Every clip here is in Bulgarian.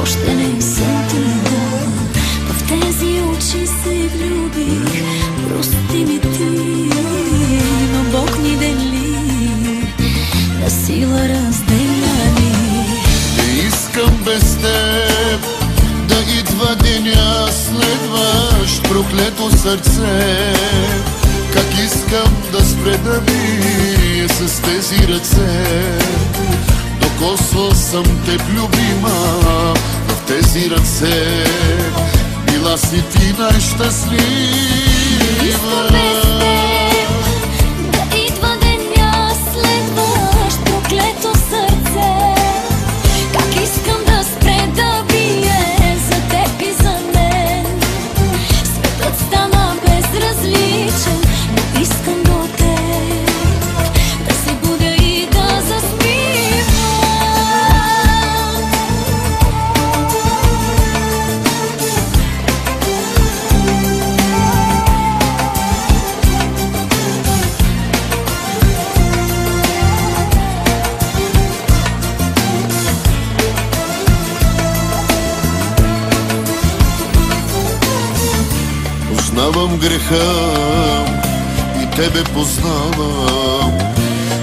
още не съм ти дал. В тези очи се влюбих, прости ми ти, но Бог ни дели, на сила разделя ни. Не искам без теб да идва деня, следващ проклето сърце. Как искам да спре да бие с тези ръце. Докосвал съм теб, любима, в тези ръце. Била си ти най-щастлива. Познавам греха и тебе познавам.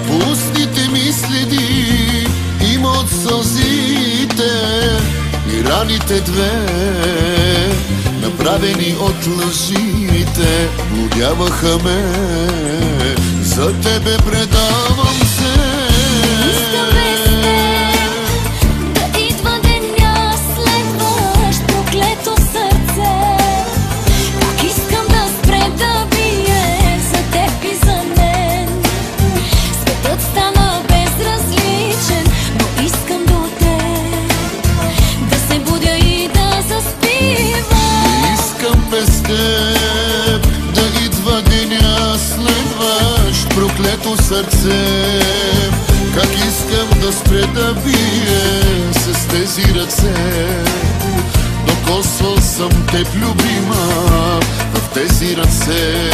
По устните ми следи има от сълзите и раните две, направени от лъжите, блудяваха ме. За тебе предавам се. Да идва деня, следващ проклето сърце. Как искам да спре да бие с тези ръце. Докосвал съм теб, любима, в тези ръце.